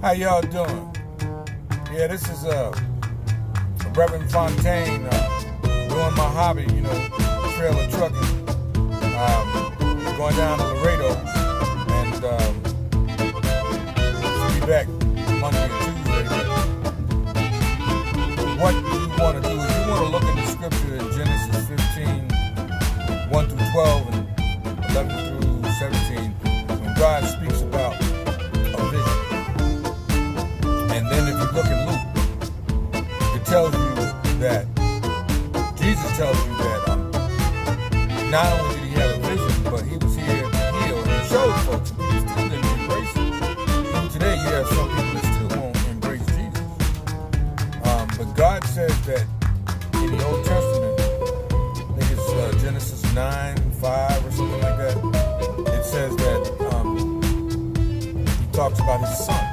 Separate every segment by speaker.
Speaker 1: How y'all doing? Yeah, this is Reverend Fontaine doing my hobby, trailer trucking. Going down to Laredo and be back Monday or Tuesday. What you want to do is you want to look in the scripture in Genesis 15, 1 through 12 and 11 through 17, when God speaks about a vision. And then if you look in Luke, it tells you that Jesus tells you that not only did he have a vision, but he was here to heal and showed folks. People still didn't embrace it. Even today, you have some people that still won't embrace Jesus. But God says that in the Old Testament, I think it's Genesis 9:5 or something like that. It says that he talks about his son.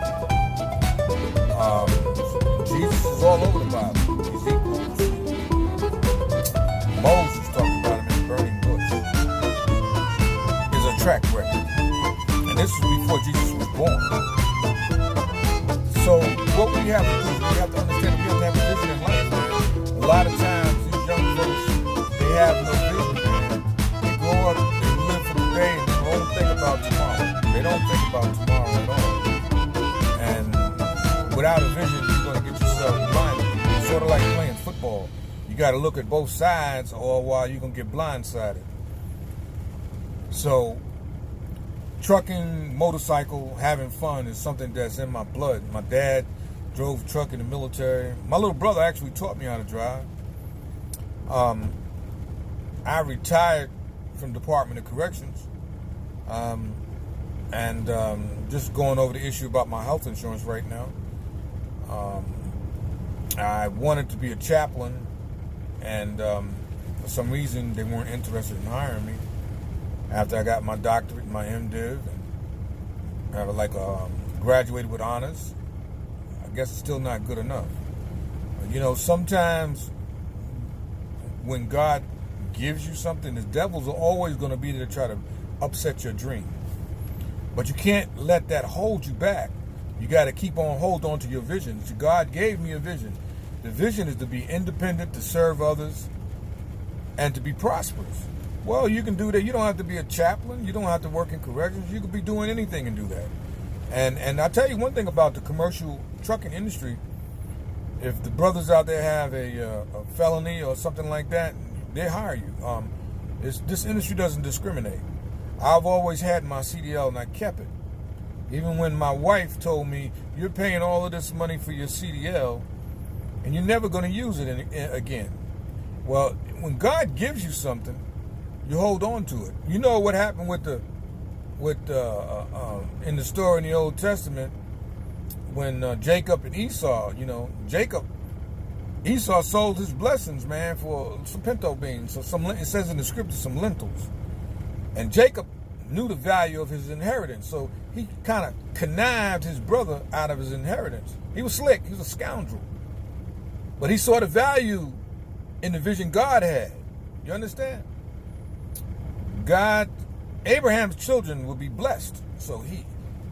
Speaker 1: Jesus is all over the Bible. Ezekiel, Moses talked about him in the burning bush. There's a track record. And this was before Jesus was born. So what we have to do is we have to understand we have to have a vision in life, man. A lot of times these young folks, they have no vision, man. They grow up, they live for the day, and they don't think about tomorrow. They don't think about tomorrow at all. And without a vision, you're going to get yourself blinded. It's sort of like playing football. You got to look at both sides, or while you're going to get blindsided. So, trucking, motorcycle, having fun is something that's in my blood. My dad drove a truck in the military. My little brother actually taught me how to drive. I retired from Department of Corrections. And just going over the issue about my health insurance right now. I wanted to be a chaplain, and for some reason they weren't interested in hiring me. After I got my doctorate, my MDiv, and I graduated with honors, I guess it's still not good enough. Sometimes when God gives you something, the devils are always going to be there to try to upset your dream. But you can't let that hold you back. You got to hold on to your vision. God gave me a vision. The vision is to be independent, to serve others, and to be prosperous. Well, you can do that. You don't have to be a chaplain. You don't have to work in corrections. You could be doing anything and do that. And I'll tell you one thing about the commercial trucking industry. If the brothers out there have a felony or something like that, they hire you. This industry doesn't discriminate. I've always had my CDL and I kept it. Even when my wife told me, you're paying all of this money for your CDL and you're never going to use it again. Well, when God gives you something, you hold on to it. You know what happened in the story in the Old Testament when Jacob and Esau, Esau sold his blessings, man, for some pinto beans. So it says in the scripture, some lentils. And Jacob knew the value of his inheritance, so he kind of connived his brother out of his inheritance. He was slick. He was a scoundrel. But he saw the value in the vision God had. You understand? Abraham's children would be blessed. So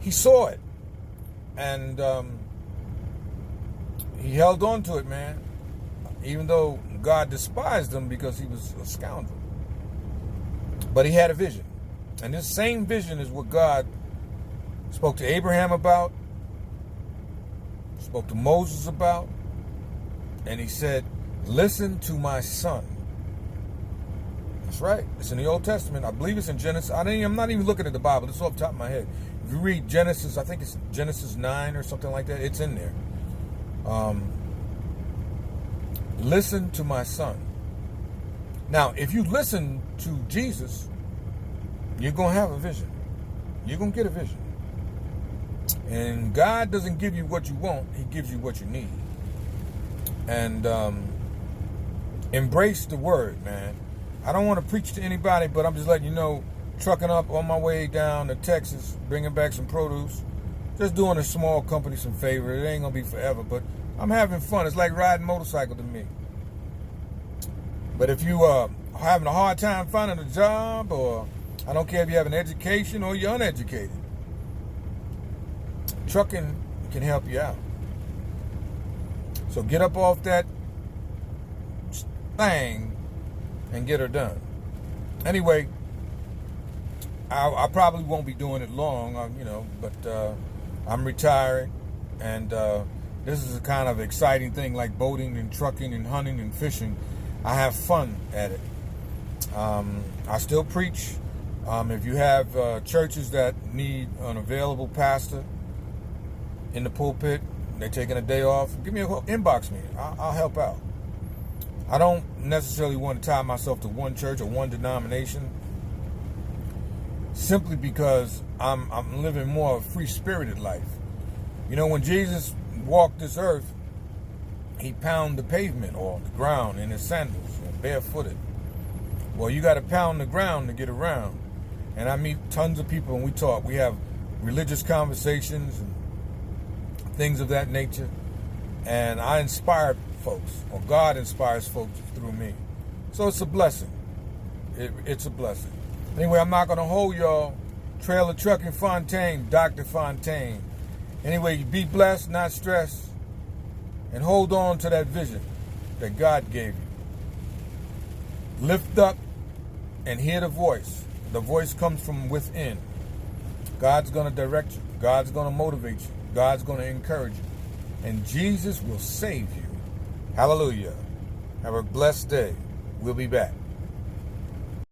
Speaker 1: he saw it. And he held on to it, man. Even though God despised him because he was a scoundrel. But he had a vision. And this same vision is what God spoke to Abraham about, spoke to Moses about, and he said, listen to my son. That's right. It's in the Old Testament. I believe it's in Genesis. I'm not even looking at the Bible. It's off the top of my head. If you read Genesis, I think it's Genesis 9 or something like that. It's in there. Listen to my son. Now, if you listen to Jesus, you're going to have a vision. You're going to get a vision. And God doesn't give you what you want. He gives you what you need. And embrace the word, man. I don't want to preach to anybody, but I'm just letting you know, trucking up on my way down to Texas, bringing back some produce, just doing a small company some favor. It ain't going to be forever, but I'm having fun. It's like riding a motorcycle to me. But if you are having a hard time finding a job, or I don't care if you have an education or you're uneducated, trucking can help you out. So get up off that thing and get her done. Anyway, I probably won't be doing it long, but I'm retiring, and this is a kind of exciting thing like boating and trucking and hunting and fishing. I have fun at it. I still preach. If you have churches that need an available pastor in the pulpit, they're taking a day off, give me a call, inbox me. I'll help out. I don't necessarily want to tie myself to one church or one denomination, simply because I'm living more of a free-spirited life. You know, when Jesus walked this earth, he pounded the pavement or the ground in his sandals, barefooted. Well, you got to pound the ground to get around. And I meet tons of people and we talk. We have religious conversations and things of that nature. And I inspire folks, or God inspires folks through me. So it's a blessing. It's a blessing. Anyway, I'm not going to hold y'all. Trailer Trucking Fontaine, Dr. Fontaine. Anyway, be blessed, not stressed. And hold on to that vision that God gave you. Lift up and hear the voice. The voice comes from within. God's going to direct you. God's going to motivate you. God's going to encourage you. And Jesus will save you. Hallelujah. Have a blessed day. We'll be back.